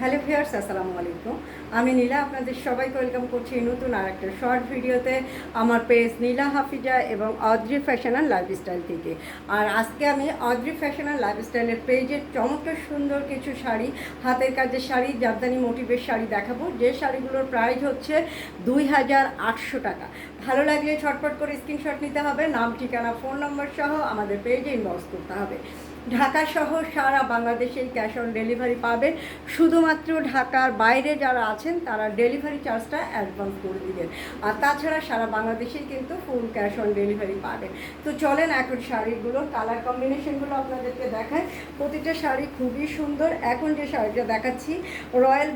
Hello viewers, আসসালামু আলাইকুম। আমি নীলা, আপনাদের সবাইকে ওয়েলকাম করছি নতুন আর একটা শর্ট ভিডিওতে আমার পেজ নীলা হাফিজা এবং অদ্রি ফ্যাশন অ্যান্ড লাইফস্টাইল থেকে। আর আজকে আমি অদ্রি ফ্যাশন অ্যান্ড লাইফস্টাইলের পেজের চমৎকার সুন্দর কিছু শাড়ি, হাতের কাজের শাড়ি, জামদানি মোটিভের শাড়ি দেখাবো, যে শাড়িগুলোর প্রাইস হচ্ছে 2800 টাকা। ভালো লাগলে ছটপট করে স্ক্রিনশট নিতে হবে, নাম, ঠিকানা, ফোন নম্বর সহ আমাদের পেজে ইনবক্স করতে হবে। ঢাকা সহ সারা বাংলাদেশে ক্যাশ অন ডেলিভারি পাবেন। শুধুমাত্র ঢাকার বাইরে যারা আছেন তারা ডেলিভারি চার্জটা অ্যাডভান্স করে দিবেন, আর তাছাড়া সারা বাংলাদেশেই কিন্তু ফুল ক্যাশ অন ডেলিভারি পাবেন। তো চলেন এখন শাড়িগুলোর কালার কম্বিনেশনগুলো আপনাদেরকে দেখায়। প্রতিটা শাড়ি খুবই সুন্দর। এখন যে শাড়িটা দেখাচ্ছি রয়্যাল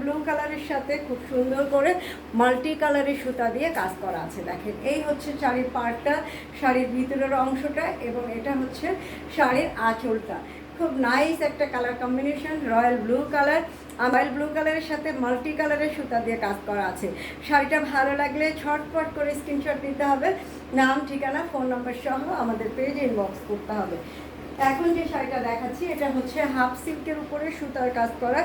ব্লু কালারের সাথে খুব সুন্দর করে মাল্টি কালারের সুতা দিয়ে কাজ করা আছে। দেখেন, এই হচ্ছে শাড়ির পাড়টা, শাড়ির ভিতরের অংশটা, এবং এটা হচ্ছে শাড়ির আঁচলটা। খুব নাইস একটা কালার কম্বিনেশন, রয়্যাল ব্লু কালারের সাথে মাল্টি কালারের সুতা দিয়ে কাজ করা আছে। শাড়িটা ভালো লাগলে ছটপট করে স্ক্রিনশট নিতে হবে, নাম, ঠিকানা, ফোন নাম্বার সহ আমাদের পেজে ইনবক্স করতে হবে। এখন যে শাড়িটা দেখাচ্ছি এটা হচ্ছে হাফ সিল্কের উপরে সুতার কাজ করা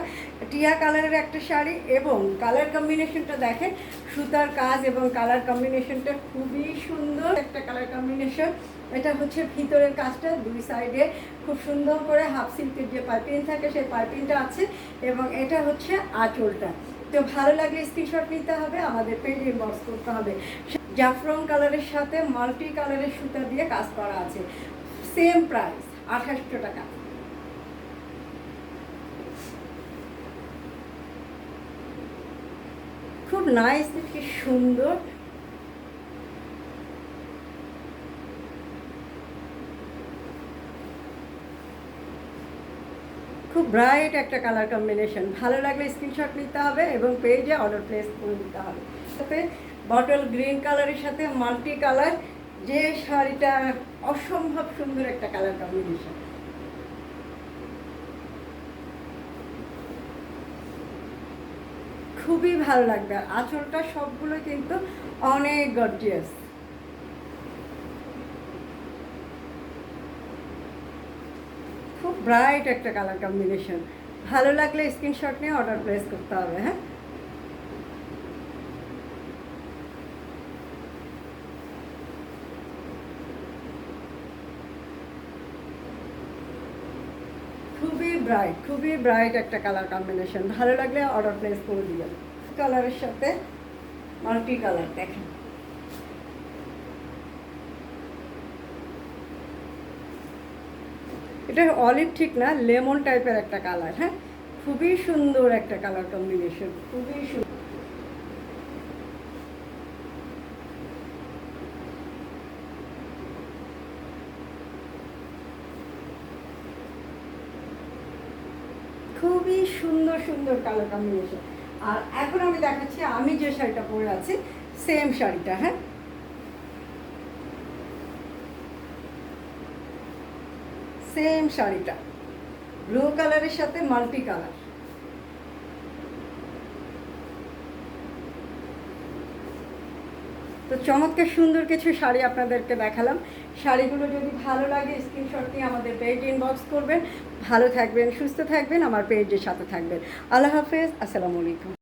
টিয়া কালারের একটা শাড়ি, এবং কালার কম্বিনেশনটা দেখেন, সুতার কাজ এবং কালার কম্বিনেশনটা খুবই সুন্দর একটা কালার কম্বিনেশন। এটা হচ্ছে ভিতরের কাজটা, দুই সাইডে খুব সুন্দর করে হাফ সিল্কের যে পাইপিং থাকে সেই পাইপিংটা আছে, এবং এটা হচ্ছে আঁচলটা। তো ভালো লাগলে স্ক্রিনশট নিতে হবে, আমাদের পেজে ইনবক্স করতে হবে। জাফরান কালারের সাথে মাল্টি কালারের সুতা দিয়ে কাজ করা আছে। সেম প্রাইস 2800 টাকা। খুব নাইস, কি সুন্দর। খুব ব্রাইট একটা কালার কম্বিনেশন। ভালো লাগলে স্ক্রিনশট নিতে হবে এবং পেজে অর্ডার প্লেস করে দিতে হবে। সাথে বটল গ্রিন কালারের সাথে মাল্টি কালার, যে শাড়িটা অসম্ভব সুন্দর একটা কালার কম্বিনেশন। খুবই ভালো লাগবে। আর আঁচলটা সবগুলো কিন্তু অনেক গর্জিয়াস। খুব ব্রাইট একটা কালার কম্বিনেশন। ভালো লাগলে স্ক্রিনশট নিয়ে অর্ডার প্লেস করতে হবে। হ্যাঁ, খুবই ব্রাইট একটা কালার কম্বিনেশন। ভালো লাগলে অর্ডার প্লেস করে দিবেন। কালারের সাথে মাল্টি কালার দেখেন। এটা অলিভ ঠিক না, লেমন টাইপের একটা কালার। হ্যাঁ, খুবই সুন্দর একটা কালার কম্বিনেশন, খুবই সুন্দর। খুবই সুন্দর সুন্দর কালার কম্বিনেশন। আর এখন আমি দেখাচ্ছি আমি যে শাড়িটা পরে আছি, সেম শাড়িটা। হ্যাঁ, সেম শাড়িটা ব্লু কালারের সাথে মাল্টি কালার। তো চমৎকার সুন্দর কিছু শাড়ি আপনাদেরকে দেখালাম। শাড়িগুলো যদি ভালো লাগে স্ক্রিনশট নিয়ে আমাদের পেজ ইনবক্স করবেন। ভালো থাকবেন, সুস্থ থাকবেন, আমার পেজের সাথে থাকবেন। আল্লাহ হাফেজ, আসসালামু আলাইকুম।